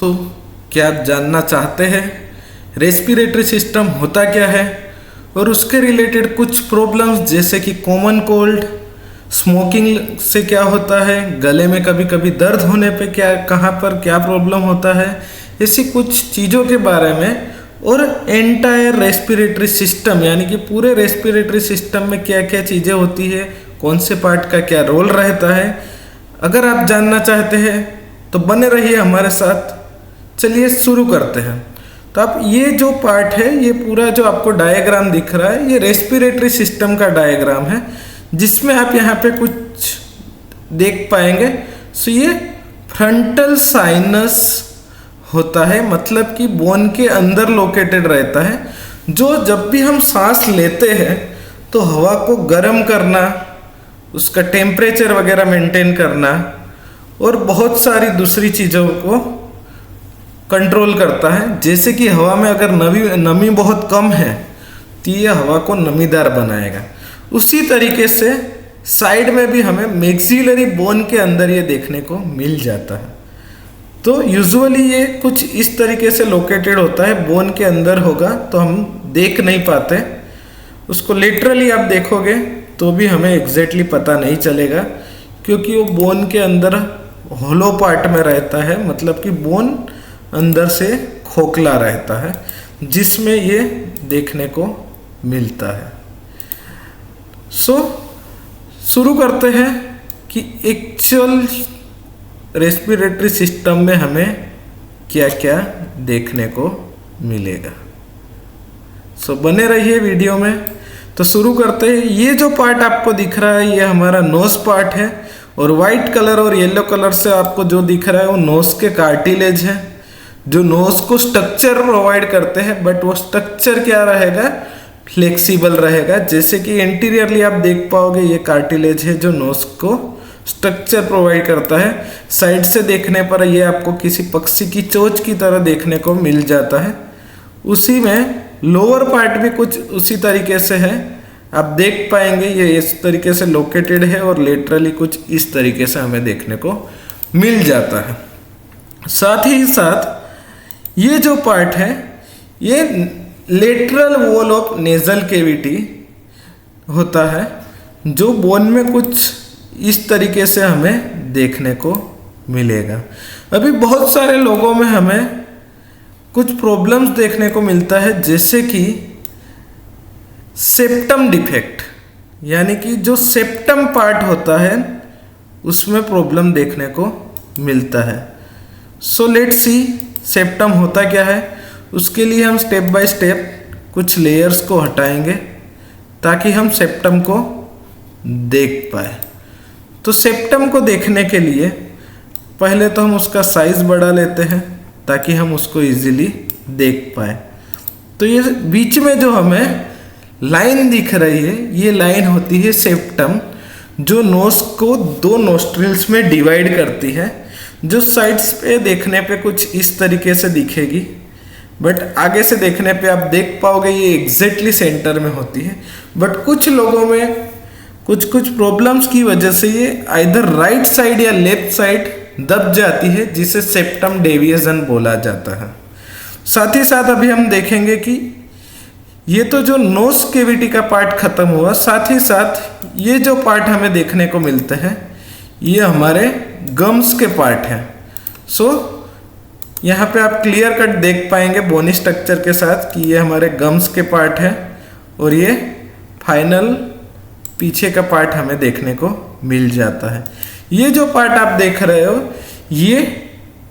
तो क्या आप जानना चाहते हैं रेस्पिरेटरी सिस्टम होता क्या है और उसके रिलेटेड कुछ प्रॉब्लम्स जैसे कि कॉमन कोल्ड, स्मोकिंग से क्या होता है, गले में कभी कभी दर्द होने पे क्या कहाँ पर क्या प्रॉब्लम होता है, ऐसी कुछ चीज़ों के बारे में और एंटायर रेस्पिरेटरी सिस्टम यानी कि पूरे रेस्पिरेटरी सिस्टम में क्या क्या चीज़ें होती है, कौन से पार्ट का क्या रोल रहता है, अगर आप जानना चाहते हैं तो बने रहिए हमारे साथ। चलिए शुरू करते हैं। तो आप ये जो पार्ट है, ये पूरा जो आपको डायग्राम दिख रहा है, ये रेस्पिरेटरी सिस्टम का डायग्राम है जिसमें आप यहाँ पे कुछ देख पाएंगे। सो ये फ्रंटल साइनस होता है, मतलब कि बोन के अंदर लोकेटेड रहता है, जो जब भी हम सांस लेते हैं तो हवा को गर्म करना, उसका टेम्परेचर वगैरह मेंटेन करना और बहुत सारी दूसरी चीज़ों को कंट्रोल करता है। जैसे कि हवा में अगर नमी बहुत कम है तो ये हवा को नमीदार बनाएगा। उसी तरीके से साइड में भी हमें मैक्सिलरी बोन के अंदर ये देखने को मिल जाता है। तो यूजुअली ये कुछ इस तरीके से लोकेटेड होता है, बोन के अंदर होगा तो हम देख नहीं पाते, उसको लिटरली आप देखोगे तो भी हमें एग्जैक्टली पता नहीं चलेगा, क्योंकि वो बोन के अंदर होलो पार्ट में रहता है, मतलब कि बोन अंदर से खोखला रहता है, जिसमें ये देखने को मिलता है। शुरू करते हैं कि एक्चुअल रेस्पिरेटरी सिस्टम में हमें क्या क्या देखने को मिलेगा। बने रहिए वीडियो में। तो शुरू करते हैं। ये जो पार्ट आपको दिख रहा है ये हमारा नोज पार्ट है, और वाइट कलर और येलो कलर से आपको जो दिख रहा है वो नोज के कार्टिलेज है, जो नोज को स्ट्रक्चर प्रोवाइड करते हैं। बट वो स्ट्रक्चर क्या रहेगा, फ्लेक्सिबल रहेगा। जैसे कि इंटीरियरली आप देख पाओगे ये कार्टिलेज है जो नोज को स्ट्रक्चर प्रोवाइड करता है। साइड से देखने पर ये आपको किसी पक्षी की चोंच की तरह देखने को मिल जाता है। उसी में लोअर पार्ट भी कुछ उसी तरीके से है, आप देख पाएंगे ये इस तरीके से लोकेटेड है और लेटरली कुछ इस तरीके से हमें देखने को मिल जाता है। साथ ही साथ ये जो पार्ट है ये lateral wall of nasal cavity होता है, जो बोन में कुछ इस तरीके से हमें देखने को मिलेगा। अभी बहुत सारे लोगों में हमें कुछ प्रॉब्लम्स देखने को मिलता है, जैसे कि सेप्टम डिफेक्ट, यानी कि जो सेप्टम पार्ट होता है उसमें प्रॉब्लम देखने को मिलता है। सो लेट्स सी सेप्टम होता क्या है। उसके लिए हम स्टेप बाय स्टेप कुछ लेयर्स को हटाएंगे ताकि हम सेप्टम को देख पाए। तो सेप्टम को देखने के लिए पहले तो हम उसका साइज बढ़ा लेते हैं ताकि हम उसको इजीली देख पाए। तो ये बीच में जो हमें लाइन दिख रही है ये लाइन होती है सेप्टम, जो नोज को दो नोस्ट्रिल्स में डिवाइड करती है, जो साइड्स पे देखने पे कुछ इस तरीके से दिखेगी, बट आगे से देखने पे आप देख पाओगे ये एग्जैक्टली सेंटर में होती है। बट कुछ लोगों में कुछ प्रॉब्लम्स की वजह से ये आइदर राइट साइड या लेफ्ट साइड दब जाती है, जिसे सेप्टम डेविएशन बोला जाता है। साथ ही साथ अभी हम देखेंगे कि ये तो जो नोज कैविटी का पार्ट खत्म हुआ, साथ ही साथ ये जो पार्ट हमें देखने को मिलते हैं ये हमारे गम्स के पार्ट हैं। यहाँ पे आप क्लियर कट देख पाएंगे बोनी स्ट्रक्चर के साथ कि ये हमारे गम्स के पार्ट है, और ये फाइनल पीछे का पार्ट हमें देखने को मिल जाता है। ये जो पार्ट आप देख रहे हो ये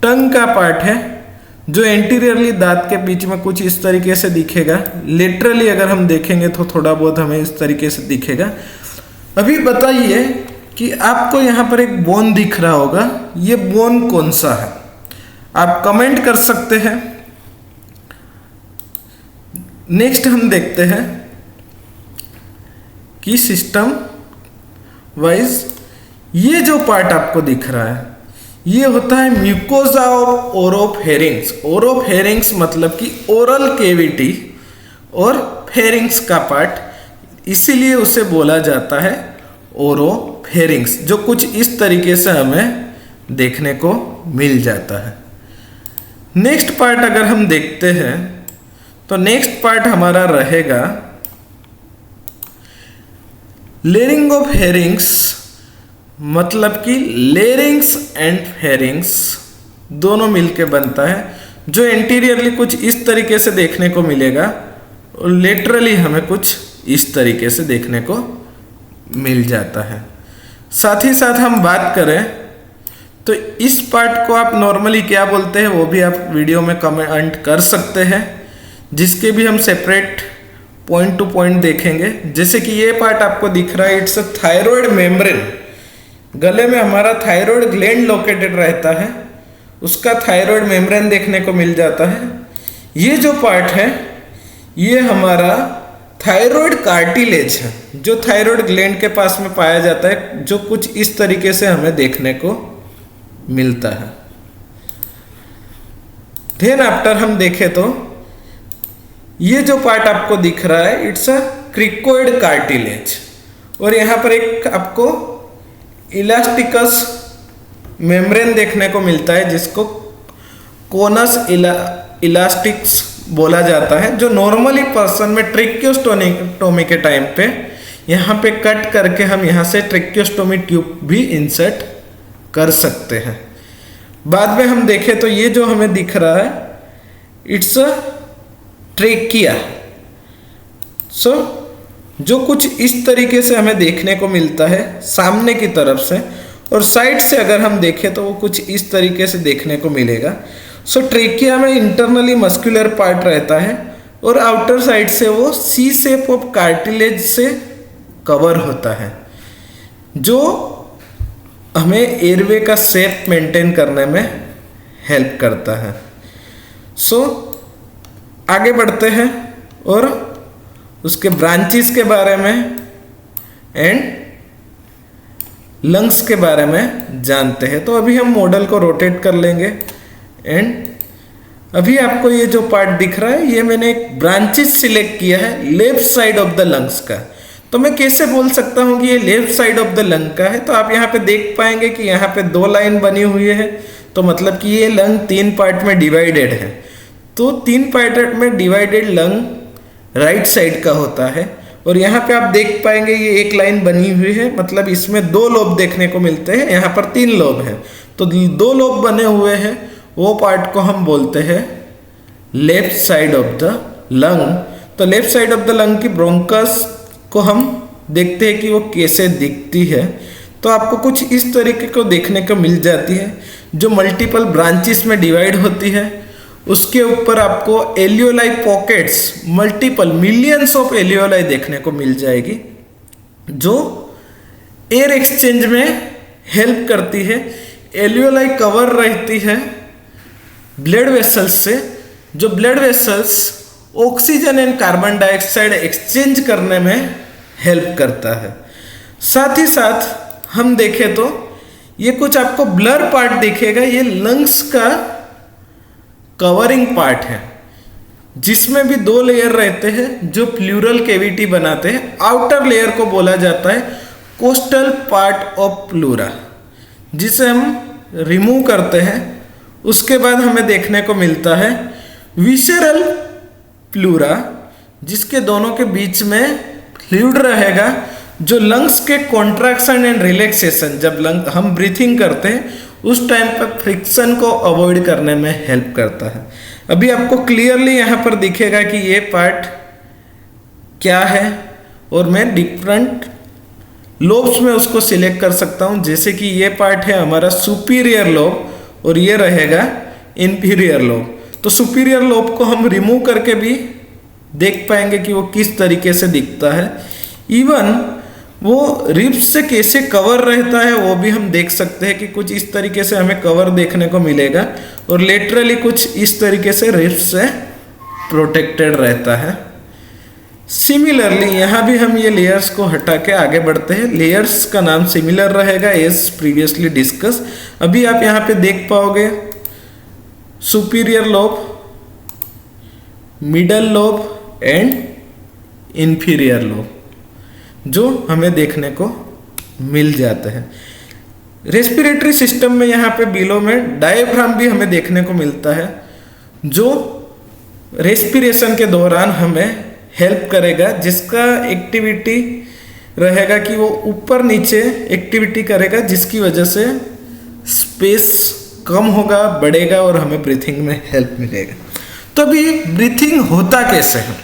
टंग का पार्ट है, जो एंटीरियरली दांत के बीच में कुछ इस तरीके से दिखेगा। लिटरली अगर हम देखेंगे तो थोड़ा बहुत हमें इस तरीके से दिखेगा। अभी बताइए कि आपको यहाँ पर एक बोन दिख रहा होगा, ये बोन कौन सा है, आप कमेंट कर सकते हैं। नेक्स्ट हम देखते हैं कि सिस्टम वाइज ये जो पार्ट आपको दिख रहा है ये होता है म्यूकोजा ऑफ ओरोफेरिंग्स। ओरोफेरिंग्स मतलब कि ओरल कैविटी और फेरिंग्स का पार्ट, इसीलिए उसे बोला जाता है ओरोफेरिंग्स, जो कुछ इस तरीके से हमें देखने को मिल जाता है। नेक्स्ट पार्ट अगर हम देखते हैं तो नेक्स्ट पार्ट हमारा रहेगा लेयरिंग ऑफ हेरिंग्स, मतलब कि लेरिंग्स एंड हेरिंग्स दोनों मिलके बनता है, जो एंटीरियरली कुछ इस तरीके से देखने को मिलेगा और लेटरली हमें कुछ इस तरीके से देखने को मिल जाता है। साथ ही साथ हम बात करें तो इस पार्ट को आप नॉर्मली क्या बोलते हैं वो भी आप वीडियो में कमेंट कर सकते हैं, जिसके भी हम सेपरेट पॉइंट टू पॉइंट देखेंगे। जैसे कि ये पार्ट आपको दिख रहा है, इट्स अ थायराइड मेम्ब्रेन। गले में हमारा थायराइड ग्लैंड लोकेटेड रहता है, उसका थायराइड मेम्ब्रेन देखने को मिल जाता है। ये जो पार्ट है ये हमारा थायराइड कार्टिलेज है, जो थायराइड ग्लैंड के पास में पाया जाता है, जो कुछ इस तरीके से हमें देखने को मिलता है। देन आफ्टर हम देखें तो ये जो पार्ट आपको दिख रहा है इट्स अ क्रिकोइड कार्टिलेज, और यहाँ पर एक आपको इलास्टिकस मेम्ब्रेन देखने को मिलता है, जिसको कोनस इलास्टिक्स बोला जाता है, जो नॉर्मली पर्सन में ट्रेकियोस्टोमी के टाइम पे यहाँ पे कट करके हम यहाँ से ट्रेकियोस्टोमी ट्यूब भी इंसर्ट कर सकते हैं। बाद में हम देखें तो ये जो हमें दिख रहा है इट्स अ ट्रेकिया। सो जो कुछ इस तरीके से हमें देखने को मिलता है सामने की तरफ से, और साइड से अगर हम देखें तो वो कुछ इस तरीके से देखने को मिलेगा। सो ट्रेकिया में इंटरनली मस्कुलर पार्ट रहता है और आउटर साइड से वो सी शेप ऑफ कार्टिलेज से कवर होता है, जो हमें एयरवे का शेप मेंटेन करने में हेल्प करता है। सो आगे बढ़ते हैं और उसके ब्रांचेस के बारे में एंड लंग्स के बारे में जानते हैं। तो अभी हम मॉडल को रोटेट कर लेंगे एंड अभी आपको ये जो पार्ट दिख रहा है ये मैंने एक ब्रांचेस सिलेक्ट किया है left side of the lungs का। तो मैं कैसे बोल सकता हूँ कि ये left side of the lung का है? तो आप यहाँ पे देख पाएंगे कि यहाँ पे 2 लाइन बनी हुई है, तो मतलब कि ये लंग 3 पार्ट में डिवाइडेड है। तो 3 पार्ट में डिवाइडेड लंग राइट साइड का होता है, और यहाँ पे आप देख पाएंगे ये एक लाइन बनी हुई है, मतलब इसमें 2 लोब देखने को मिलते हैं, यहाँ पर 3 लोब हैं। तो 2 लोब बने हुए हैं, वो पार्ट को हम बोलते हैं left side of the lung. तो left side of the lung की ब्रोंकस को हम देखते हैं कि वो कैसे दिखती है। तो आपको कुछ इस तरीके को देखने को मिल जाती है, जो मल्टीपल ब्रांचेस में डिवाइड होती है। उसके ऊपर आपको एलियोलाई पॉकेट्स, मल्टीपल मिलियंस ऑफ एलियोलाई देखने को मिल जाएगी, जो एयर एक्सचेंज में हेल्प करती है। एलियोलाई कवर रहती है ब्लड वेसल्स से, जो blood vessels oxygen and carbon dioxide exchange करने में हेल्प करता है। साथ ही साथ हम देखें तो ये कुछ आपको ब्लर पार्ट दिखेगा, ये लंग्स का कवरिंग पार्ट है, जिसमें भी 2 लेयर रहते हैं जो प्लूरल कैविटी बनाते हैं। आउटर लेयर को बोला जाता है कोस्टल पार्ट ऑफ प्लूरा, जिसे हम रिमूव करते हैं। उसके बाद हमें देखने को मिलता है विसरल प्लूरा, जिसके दोनों के बीच में फ्लूइड रहेगा, जो लंग्स के कॉन्ट्रैक्शन एंड रिलैक्सेशन, जब लंग हम ब्रीथिंग करते हैं उस टाइम पर फ्रिक्शन को अवॉइड करने में हेल्प करता है। अभी आपको क्लियरली यहाँ पर दिखेगा कि ये पार्ट क्या है, और मैं डिफरेंट लोब्स में उसको सिलेक्ट कर सकता हूँ। जैसे कि ये पार्ट है हमारा सुपीरियर लोब, और ये रहेगा इंफीरियर लोब। तो सुपीरियर लोब को हम रिमूव करके भी देख पाएंगे कि वो किस तरीके से दिखता है। इवन वो रिब्स से कैसे कवर रहता है वो भी हम देख सकते हैं कि कुछ इस तरीके से हमें कवर देखने को मिलेगा, और लेटरली कुछ इस तरीके से रिब्स से प्रोटेक्टेड रहता है। सिमिलरली यहाँ भी हम ये लेयर्स को हटा के आगे बढ़ते हैं। लेयर्स का नाम सिमिलर रहेगा एज प्रीवियसली डिस्कस। अभी आप यहाँ पे देख पाओगे superior lobe, middle lobe and inferior lobe, जो हमें देखने को मिल जाते हैं। रेस्पिरेटरी सिस्टम में यहाँ पे बिलो में डायफ्राम भी हमें देखने को मिलता है, जो रेस्पिरेशन के दौरान हमें हेल्प करेगा, जिसका एक्टिविटी रहेगा कि वो ऊपर नीचे एक्टिविटी करेगा, जिसकी वजह से स्पेस कम होगा, बढ़ेगा और हमें ब्रीथिंग में हेल्प मिलेगा। तो अभी ब्रीथिंग होता कैसे है?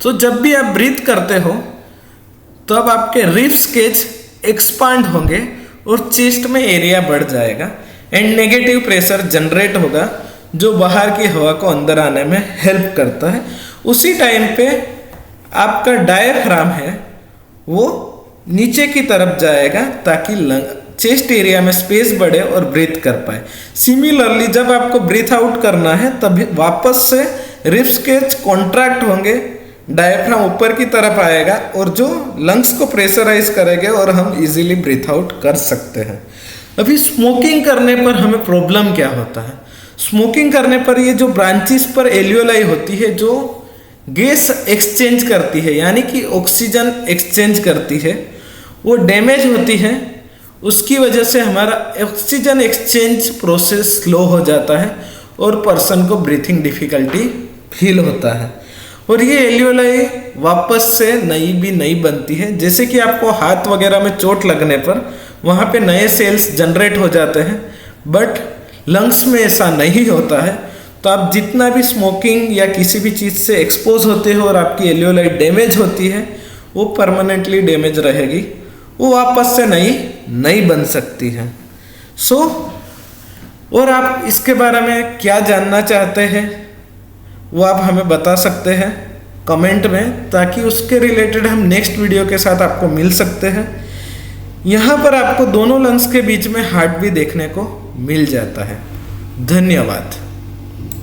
तो जब भी आप ब्रीथ करते हो तो अब आपके रिब्स केज एक्सपांड होंगे और चेस्ट में एरिया बढ़ जाएगा एंड नेगेटिव प्रेशर जनरेट होगा, जो बाहर की हवा को अंदर आने में हेल्प करता है। उसी टाइम पे आपका डायफ्राम है वो नीचे की तरफ जाएगा ताकि चेस्ट एरिया में स्पेस बढ़े और ब्रीथ कर पाए। सिमिलरली जब आपको ब्रीथ आउट करना है तभी वापस से रिब्स केज कॉन्ट्रैक्ट होंगे, डायफ्राम ऊपर की तरफ आएगा और जो लंग्स को प्रेशराइज करेंगे और हम इजीली ब्रीथ आउट कर सकते हैं। अभी स्मोकिंग करने पर हमें प्रॉब्लम क्या होता है? स्मोकिंग करने पर ये जो ब्रांचेस पर एल्वियोलाई होती है जो गैस एक्सचेंज करती है, यानी कि ऑक्सीजन एक्सचेंज करती है, वो डैमेज होती है। उसकी वजह से हमारा ऑक्सीजन एक्सचेंज प्रोसेस स्लो हो जाता है और पर्सन को ब्रीथिंग डिफिकल्टी फील होता है और ये एल्वियोलाई वापस से नई बनती है। जैसे कि आपको हाथ वगैरह में चोट लगने पर वहाँ पे नए सेल्स जनरेट हो जाते हैं, बट लंग्स में ऐसा नहीं होता है। तो आप जितना भी स्मोकिंग या किसी भी चीज़ से एक्सपोज होते हो और आपकी एल्वियोलाई डैमेज होती है, वो परमानेंटली डैमेज रहेगी, वो वापस से नई बन सकती है। और आप इसके बारे में क्या जानना चाहते हैं वो आप हमें बता सकते हैं कमेंट में, ताकि उसके रिलेटेड हम नेक्स्ट वीडियो के साथ आपको मिल सकते हैं। यहाँ पर आपको दोनों लंग्स के बीच में हार्ट भी देखने को मिल जाता है। धन्यवाद।